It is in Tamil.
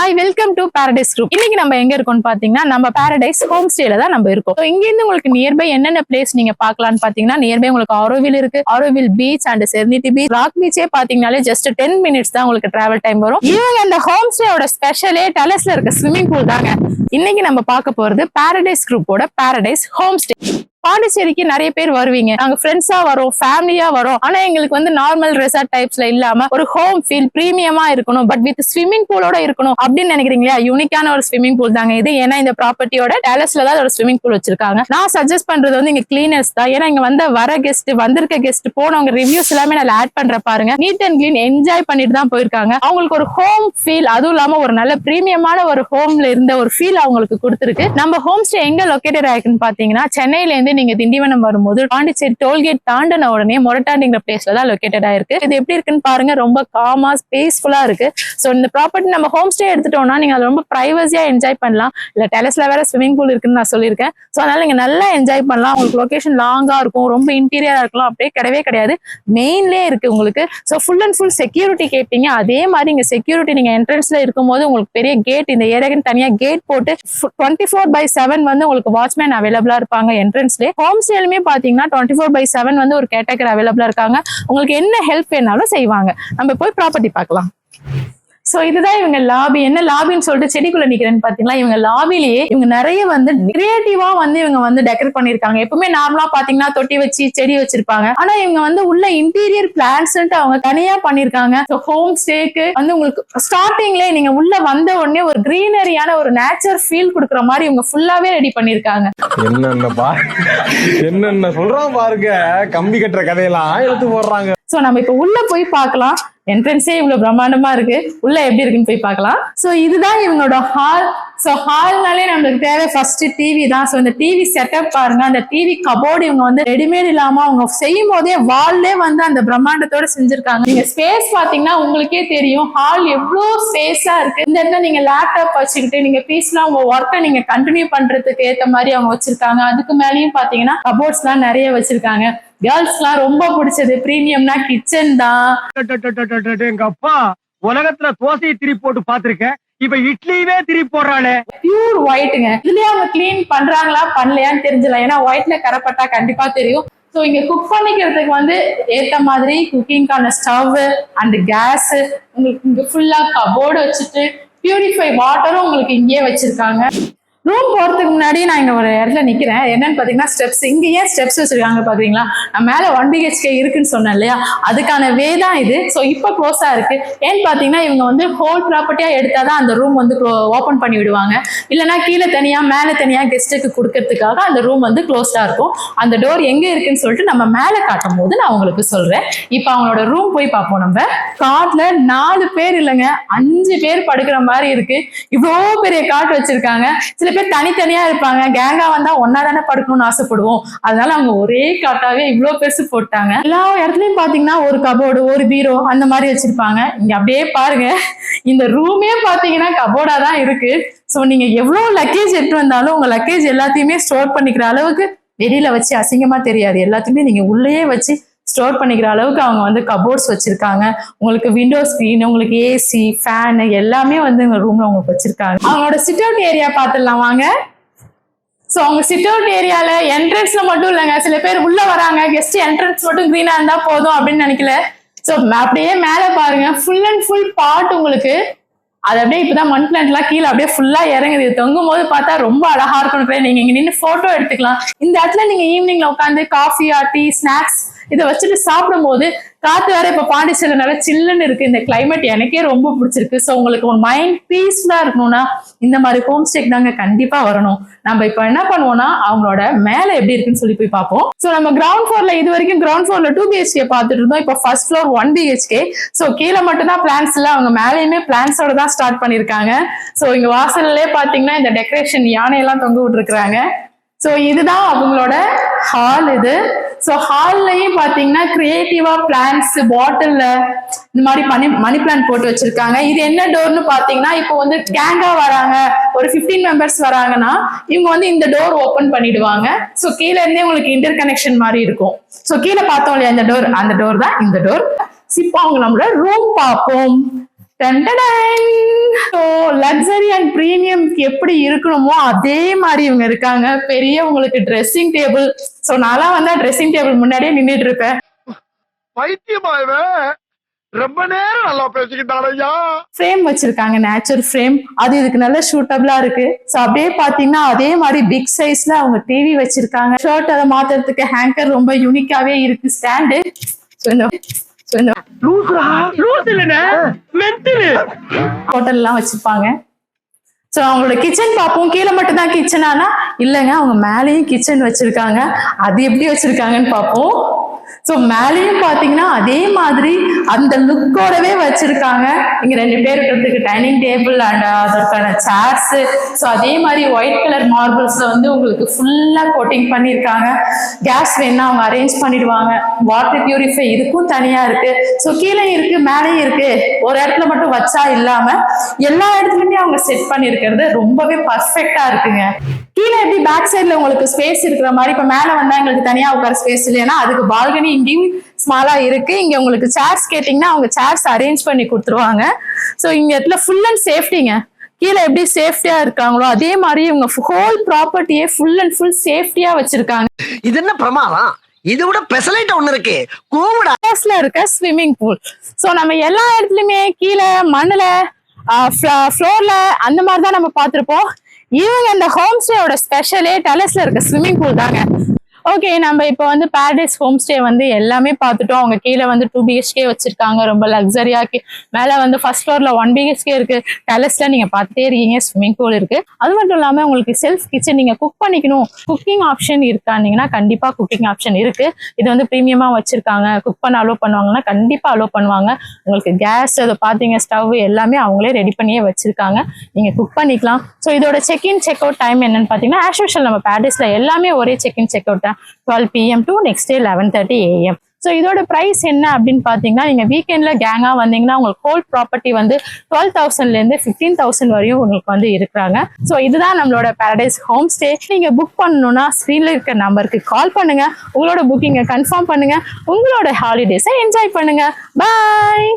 Hi, welcome to Paradise group. இன்னைக்கு நம்ம எங்க இருக்கோம்னு பாத்தீங்கன்னா நம்ம பாரடைஸ் ஹோம் ஸ்டேல தான் நம்ம இருக்கோம். இங்க இருந்து உங்களுக்கு நியர்பை என்னென்ன பிளேஸ் நீங்க பாக்கலாம்னு பாத்தீங்கன்னா நியர்பை உங்களுக்கு ஆரோவில் இருக்கு, Auroville beach and Serenity beach. Rock பீச்சே பாத்தீங்கன்னாலே ஜஸ்ட் 10 minutes தான் உங்களுக்கு டிராவல் டைம் வரும். இவங்க இந்த ஹோம் ஸ்டேயோட ஸ்பெஷலே டெலஸ்ல இருக்க ஸ்விம்மிங் பூல் தாங்க. இன்னைக்கு நம்ம பார்க்க போறது பாரடைஸ் குரூப்போட பாரடைஸ் ஹோம் ஸ்டே. பாண்டிச்சேரிக்கு நிறைய பேர் வருவீங்க, நாங்க ஃப்ரெண்ட்ஸா வரோம், ஃபேமிலியா வரோம். ஆனா எங்களுக்கு வந்து நார்மல் ரெசார்ட் டைப்ஸ்ல இல்லாம ஒரு ஹோம் ஃபீல் பிரீமியமா இருக்கணும், பட் வித் ஸ்விம்மிங் பூலோட இருக்கணும் அப்படின்னு நினைக்கிறீங்களா? யூனிக்கான ஒரு ஸ்விம்மிங் பூல் தாங்க இது. ஏன்னா இந்த ப்ராப்பர்ட்டியோட டெலஸ்ல தான் ஒரு ஸ்விம்மிங் பூல் வச்சிருக்காங்க. நான் சஜஸ்ட் பண்றது வந்து இங்க கிளீனர்ஸ் தான். ஏன்னா இங்க வந்திருக்க கெஸ்ட் போனவங்க ரிவ்யூஸ் எல்லாமே நான் ஆட் பண்ற பாருங்க. நீட் அண்ட் கிளீன் என்ஜாய் பண்ணிட்டு தான் போயிருக்காங்க. அவங்களுக்கு ஒரு ஹோம் ஃபீல், அதுவும் இல்லாம ஒரு நல்ல பிரீமியமான ஒரு ஹோம்ல இருந்த ஒரு ஃபீல் அவங்களுக்கு கொடுத்துருக்கு. நம்ம ஹோம் ஸ்டே எங்க லொகேட்டட் ஆயிருக்குன்னு பாத்தீங்கன்னா சென்னையில இருந்து நீங்க திண்டிவனம் வரும்போது பாண்டிச்சேரி டோல்கேட் தாண்டின உடனே மொரட்டாண்டிங்கிற பிளேஸ்ல தான் லொகேட்டட் ஆயிருக்கு. இது எப்படி இருக்குன்னு பாருங்க, ரொம்ப காமா ஸ்பேஸ்ஃபுல்லா இருக்கு. சோ இந்த ப்ராப்பர்ட்டி நம்ம ஹோம் ஸ்டே எடுத்துட்டோம்னா நீங்க அதை ரொம்ப பிரைவசியா என்ஜாய் பண்ணலாம். இல்ல டெலஸ்ல வேற ஸ்விமிங் பூல் இருக்குன்னு நான் சொல்லியிருக்கேன். சோ அதனால நீங்க நல்லா என்ஜாய் பண்ணலாம். உங்களுக்கு லொகேஷன் லாங்கா இருக்கும், ரொம்ப இன்டீரியரா இருக்கலாம், அப்படியே கிடையவே கிடையாது, மெயின்லயே இருக்கு உங்களுக்கு. So full and full security கேட்பீங்க. அதே மாதிரி இங்க செக்யூரிட்டி நீங்க என்ட்ரன்ஸ்ல இருக்கும்போது உங்களுக்கு பெரிய கேட், இந்த ஏரியாக்கு தனியா கேட் போட்டு 24/7 வந்து உங்களுக்கு வாட்ச்மேன் அவைலபிளா இருப்பாங்க என்ட்ரன்ஸ்ல. ஹோம் ஸ்டேலுமே பாத்தீங்கன்னா 24/7 வந்து ஒரு கேட்டகரி அவைலபிளா இருக்காங்க. உங்களுக்கு என்ன ஹெல்ப் வேணாலும் செய்வாங்க. நம்ம போய் ப்ராப்பர்ட்டி பார்க்கலாம். சோ இதுதான் இவங்க லாபி. என்ன லாபின்னு சொல்லிட்டு செடிக்குள்ள நிக்கிறேன்னு பாத்தீங்களா, இவங்க லாபிலேயே இவங்க நிறைய வந்து கிரியேட்டிவா வந்து இவங்க வந்து டெக்கரேட் பண்ணிருக்காங்க. எப்பவுமே நார்மலா பாத்தீங்கன்னா தொட்டி வச்சு செடி வச்சிருப்பாங்க. ஆனா இவங்க வந்து உள்ள இன்டீரியர் பிளான்ஸ் அவங்க தனியா பண்ணிருக்காங்க. ஹோம் ஸ்டேக்கு வந்து உங்களுக்கு ஸ்டார்டிங்லேயே நீங்க உள்ள வந்த உடனே ஒரு கிரீனரியான ஒரு நேச்சர் ஃபீல் கொடுக்குற மாதிரி இவங்க ஃபுல்லாவே ரெடி பண்ணிருக்காங்க. என்னென்ன சொல்றான் பாருங்க, கம்பி கட்டுற கதையெல்லாம் எடுத்து போடுறாங்க. சோ நம்ம இப்ப உள்ள போய் பார்க்கலாம். என்ட்ரன்ஸே இவ்வளவு பிரம்மாண்டமா இருக்கு, உள்ள எப்படி இருக்குன்னு போய் பார்க்கலாம். சோ இதுதான் இவங்களோட ஹால். சோ ஹால்னாலே நம்மளுக்கு தேவை ஃபர்ஸ்ட் டிவி தான். சோ இந்த டிவி செட்டப் பாருங்க, அந்த டிவி கபோர்டு இவங்க வந்து ரெடிமேட் இல்லாம அவங்க செய்யும் போதே வால்லே வந்து அந்த பிரம்மாண்டத்தோட செஞ்சிருக்காங்க. நீங்க ஸ்பேஸ் பாத்தீங்கன்னா உங்களுக்கே தெரியும் ஹால் எவ்வளவு ஸ்பேஸா இருக்கு. இந்த இடத்துல நீங்க லேப்டாப் வச்சுக்கிட்டு நீங்க பீஸ்லாம் உங்க ஒர்க்கை நீங்க கண்டினியூ பண்றதுக்கு ஏத்த மாதிரி அவங்க வச்சிருக்காங்க. அதுக்கு மேலேயும் பாத்தீங்கன்னா கபோர்ட்ஸ் எல்லாம் நிறைய வச்சிருக்காங்க. கேர்ள்ஸ்லாம் ரொம்ப பிடிச்சது பிரீமியம்னா கிச்சன் தான். எங்க அப்பா உலகத்துல தோசையை திருப்பி போட்டு பாத்திருக்கேன், இப்ப இட்லியே திருப்பி போடுறாளே. பியூர் ஒயிட்டுங்க. இதுலயே அவங்க கிளீன் பண்றாங்களா பண்ணலையான்னு தெரிஞ்சலாம், ஏன்னா ஒயிட்ல கரப்பட்டா கண்டிப்பா தெரியும். ஸோ இங்க குக் பண்ணிக்கிறதுக்கு வந்து ஏத்த மாதிரி குக்கிங்கான ஸ்டவ் அண்ட் கேஸ் உங்களுக்கு இங்க ஃபுல்லா கபோர்டு வச்சுட்டு பியூரிஃபை வாட்டரும் உங்களுக்கு இங்கேயே வச்சிருக்காங்க. ரூம் போறதுக்கு முன்னாடி நான் இங்க ஒரு இடத்துல நிக்கிறேன். என்னன்னு பாத்தீங்கன்னா ஸ்டெப்ஸ். இங்க ஏன் ஸ்டெப்ஸ் வச்சிருக்காங்க பாத்தீங்களா, நான் மேல 1 BHK இருக்குன்னு சொன்னேன் இல்லையா, அதுக்கான வே தான் இது. ஸோ இப்போ க்ளோஸா இருக்கு. ஏன்னு பாத்தீங்கன்னா இவங்க வந்து ஹோல் ப்ராப்பர்ட்டியா எடுத்தாதான் அந்த ரூம் வந்து ஓப்பன் பண்ணி விடுவாங்க. இல்லைன்னா கீழே தனியா மேல தனியா கெஸ்ட்டுக்கு கொடுக்கறதுக்காக அந்த ரூம் வந்து க்ளோஸ்டா இருக்கும். அந்த டோர் எங்க இருக்குன்னு சொல்லிட்டு நம்ம மேல காட்டும் போது நான் உங்களுக்கு சொல்றேன். இப்போ அவங்களோட ரூம் போய் பார்ப்போம். நம்ம காட்ல 4 பேர் இல்லைங்க 5 பேர் படுக்கிற மாதிரி இருக்கு. இவ்வளோ பெரிய காட் வச்சிருக்காங்க. சில பேர் தனித்தனியா இருப்பாங்க, கேங்கா வந்தா ஒன்னா தானே படுக்கணும்னு ஆசைப்படுவோம். அதனால அவங்க ஒரே காட்டாவே இவ்வளவு பெருசு போட்டாங்க. எல்லா இடத்துலயும் பாத்தீங்கன்னா ஒரு கபோர்டு, ஒரு பீரோ அந்த மாதிரி வச்சிருப்பாங்க. இங்க அப்படியே பாருங்க, இந்த ரூமே பாத்தீங்கன்னா கபோர்டா தான் இருக்கு. சோ நீங்க எவ்வளவு லக்கேஜ் எடுத்து வந்தாலும் உங்க லக்கேஜ் எல்லாத்தையுமே ஸ்டோர் பண்ணிக்கிற அளவுக்கு வெளியில வச்சு அசிங்கமா தெரியாது. எல்லாத்தையுமே நீங்க உள்ளேயே வச்சு ஸ்டோர் பண்ணிக்கிற அளவுக்கு அவங்க வந்து கபோர்ட்ஸ் வச்சிருக்காங்க. உங்களுக்கு விண்டோ ஸ்கிரீன், உங்களுக்கு ஏசி, ஃபேன் எல்லாமே வந்து உங்க ரூம்ல உங்களுக்கு வச்சிருக்காங்க. அவங்களோட சிட் அவுட் ஏரியா பார்த்துடலாம் வாங்க. சோ அவங்க சிட் அவுட் ஏரியால என்ட்ரன்ஸ்ல மட்டும் இல்லைங்க, சில பேர் உள்ள வராங்க கெஸ்ட் என்ட்ரன்ஸ் மட்டும் கிரீனா இருந்தா போதும் அப்படின்னு நினைக்கல. சோ அப்படியே மேல பாருங்க, ஃபுல் அண்ட் ஃபுல் பாட் உங்களுக்கு. அது அப்படியே இப்பதான் மண் பிளான்ட் எல்லாம் கீழே அப்படியே ஃபுல்லா இறங்குது. தொங்கும் போது பார்த்தா ரொம்ப அழகா இருக்கும். நீங்க இங்க நின்று போட்டோ எடுத்துக்கலாம். இந்த இடத்துல நீங்க ஈவினிங்ல உட்காந்து காஃபி ஆர் டீ ஸ்நாக்ஸ் இதை வச்சுட்டு சாப்பிடும் போது காத்து வேற இப்ப பாண்டிச்சேரியில நல்லா சில்லுன்னு இருக்கு. இந்த கிளைமேட் எனக்கே ரொம்ப பிடிச்சிருக்கு. ஸோ உங்களுக்கு ஒரு மைண்ட் பீஸ்ஃபுல்லா இருக்கணும்னா இந்த மாதிரி ஹோம் ஸ்டேக்கு தாங்க கண்டிப்பா வரணும். நம்ம இப்ப என்ன பண்ணுவோம்னா அவங்களோட மேல எப்படி இருக்குன்னு சொல்லி போய் பார்ப்போம். ஸோ நம்ம கிரவுண்ட் ஃப்ளோர்ல இது வரைக்கும் கிரவுண்ட் ஃப்ளோர்ல 2 BHK பார்த்துட்டு இருந்தோம். இப்போ ஃபர்ஸ்ட் ஃப்ளோர் 1 BHK. ஸோ கீழே மட்டும் தான் பிளான்ஸ் இல்ல, அவங்க மேலேயுமே பிளான்ஸோட தான் ஸ்டார்ட் பண்ணிருக்காங்க. ஸோ இங்க வாசல்லே பாத்தீங்கன்னா இந்த டெக்கரேஷன் யானையெல்லாம் தொங்க விட்டுருக்காங்க. ஸோ இதுதான் அவங்களோட ஹால். இது ஸோ ஹால்லையும் பாத்தீங்கன்னா கிரியேட்டிவா பிளான்ஸ் பாட்டில்ல இந்த மாதிரி மணி பிளான்ட் போட்டு வச்சிருக்காங்க. இது என்ன டோர்னு பாத்தீங்கன்னா இப்போ வந்து கேங்கா வராங்க, ஒரு 15 மெம்பர்ஸ் வராங்கன்னா இவங்க வந்து இந்த டோர் ஓபன் பண்ணிடுவாங்க. ஸோ கீழே இருந்தே உங்களுக்கு இன்டர் கனெக்ஷன் மாதிரி இருக்கும். ஸோ கீழே பார்த்தோம் இல்லையா இந்த டோர், அந்த டோர் தான் இந்த டோர். இப்போ அவங்க நம்மளோட ரூம் பார்ப்போம். So, luxury பிரீமியம்க்கு எப்படி இருக்கணுமோ அதே மாதிரி இவங்க இருக்காங்க. பெரிய உங்களுக்கு ட்ரெஸ்ஸிங் டேபிள். ஸோ நான்லாம் வந்தா ட்ரெஸ்ஸிங் டேபிள் முன்னாடியே நின்றுட்டு இருப்பேன். பைத்தியமாவே ரொம்ப நேரம் நல்லா பேசிக்கிட்டாரையா. ஃப்ரேம் வச்சிருக்காங்க, நேச்சர் ஃப்ரேம். அது இதுக்கு நல்ல சூட்டபிளா இருக்கு. ஸோ அப்படியே பாத்தீங்கன்னா அதே மாதிரி பிக் சைஸ்ல அவங்க டிவி வச்சிருக்காங்க. ஷர்ட் அதை மாத்துறதுக்கு ஹேங்கர் ரொம்ப யூனிக்காவே இருக்கு. ஸ்டாண்டு ஹோட்டல்லாம் வச்சிருப்பாங்க. ஸோ அவங்களோட கிச்சன் பார்ப்போம். கீழே மட்டும் தான் கிச்சனானா இல்லைங்க, அவங்க மேலேயும் கிச்சன் வச்சிருக்காங்க. அது எப்படி வச்சிருக்காங்கன்னு பார்ப்போம். ஸோ மேலேயும் பார்த்தீங்கன்னா அதே மாதிரி அந்த லுக்கோடவே வச்சிருக்காங்க. இங்க 2 பேர் இருக்கிறதுக்கு டைனிங் டேபிள் அண்ட் அதற்கான சேர்ஸ். ஸோ அதே மாதிரி ஒயிட் கலர் மார்பிள்ஸ்ல வந்து உங்களுக்கு ஃபுல்லா கோட்டிங் பண்ணியிருக்காங்க. கேஸ் வேணா அவங்க அரேஞ்ச் பண்ணிடுவாங்க. வாட்டர் பியூரிஃபை இதுக்கும் தனியா இருக்கு. ஸோ கீழே இருக்கு, மேலேயும் இருக்கு. ஒரு இடத்துல மட்டும் வச்சா இல்லாம எல்லா இடத்துலயுமே அவங்க செட் பண்ணியிருக்கிறது ரொம்பவே பர்ஃபெக்டா இருக்குங்க. கீழே எப்படி பேக் சைட்ல உங்களுக்கு ஸ்பேஸ் இருக்கிற மாதிரி, இப்ப மேல வந்தா எங்களுக்கு தனியா உட்கார ஸ்பேஸ் இல்லைன்னா அதுக்கு பால்கனி இங்கேயும் ஸ்மாலா இருக்கு. இங்க உங்களுக்கு சேர்ஸ் கேட்டீங்கன்னா அவங்க சேர்ஸ் அரேஞ்ச் பண்ணி கொடுத்துருவாங்க. ஸோ இங்க இடத்துல ஃபுல் அண்ட் சேஃப்டிங்க. கீழே எப்படி சேஃப்டியா இருக்காங்களோ அதே மாதிரி இவங்க ஹோல் ப்ராப்பர்ட்டியே ஃபுல் அண்ட் ஃபுல் சேஃப்டியா வச்சிருக்காங்க. இது என்ன பிரமாதம்? இது விட பெசலைட் ஒண்ணு இருக்கு. கூவுடாஸ்ல இருக்க ஸ்விம்மிங் பூல். ஸோ நம்ம எல்லா இடத்துலயுமே கீழே மண்ணுல ஃப்ளோர்ல அந்த மாதிரி தான் நம்ம பார்த்திருப்போம். இவங்க இந்த ஹோம் ஸ்டேயோட ஸ்பெஷலே டெரஸ்ல இருக்க ஸ்விம்மிங் பூல் தாங்க. ஓகே, நம்ம இப்போ வந்து பாரடைஸ் ஹோம் ஸ்டே வந்து எல்லாமே பார்த்துட்டோம். அவங்க கீழே வந்து 2 BHK வச்சிருக்காங்க, ரொம்ப லக்ஸரியா. மேலே வந்து ஃபர்ஸ்ட் ஃப்ளோர்ல 1 BHK இருக்கு. டெரஸ்ல நீங்க பார்த்துட்டே இருக்கீங்க, ஸ்விம்மிங் பூல் இருக்கு. அது மட்டும் இல்லாம உங்களுக்கு செல்ஃப் கிச்சன், நீங்க குக் பண்ணிக்கணும், குக்கிங் ஆப்ஷன் இருக்கானீங்கன்னா கண்டிப்பா குக்கிங் ஆப்ஷன் இருக்கு. இது வந்து பிரீமியமா வச்சிருக்காங்க. குக் பண்ண அலோவ் பண்ணுவாங்கன்னா கண்டிப்பா அலோவ் பண்ணுவாங்க. உங்களுக்கு கேஸ், அதை பார்த்தீங்க, ஸ்டவ் எல்லாமே அவங்களே ரெடி பண்ணியே வச்சிருக்காங்க. நீங்க குக் பண்ணிக்கலாம். ஸோ இதோட செக்இன் செக் அவுட் டைம் என்னன்னு பார்த்தீங்கன்னா ஆஸ் யூஷுவல் நம்ம பாரடைஸ்ல எல்லாமே ஒரே check in check out 12 PM to next day 11:30 AM. So இதோட ப்ரைஸ் என்ன அப்படின்னு பார்த்தீங்கன்னா நீங்க வீக்கெண்ட்ல கேங்கா வந்தீங்கன்னா உங்களுக்கு ஹோல் ப்ராப்பர்ட்டி வந்து 12,000லேருந்து 15,000 வரையும் உங்களுக்கு வந்து இருக்கிறாங்க. ஸோ இதுதான் நம்மளோட பாரடைஸ் ஹோம் ஸ்டே. நீங்க புக் பண்ணணும்னா ஸ்க்ரீன்ல இருக்க நம்பருக்கு கால் பண்ணுங்க. உங்களோட புக்கிங்கை கன்ஃபார்ம் பண்ணுங்க. உங்களோட ஹாலிடேஸை என்ஜாய் பண்ணுங்க. பாய்.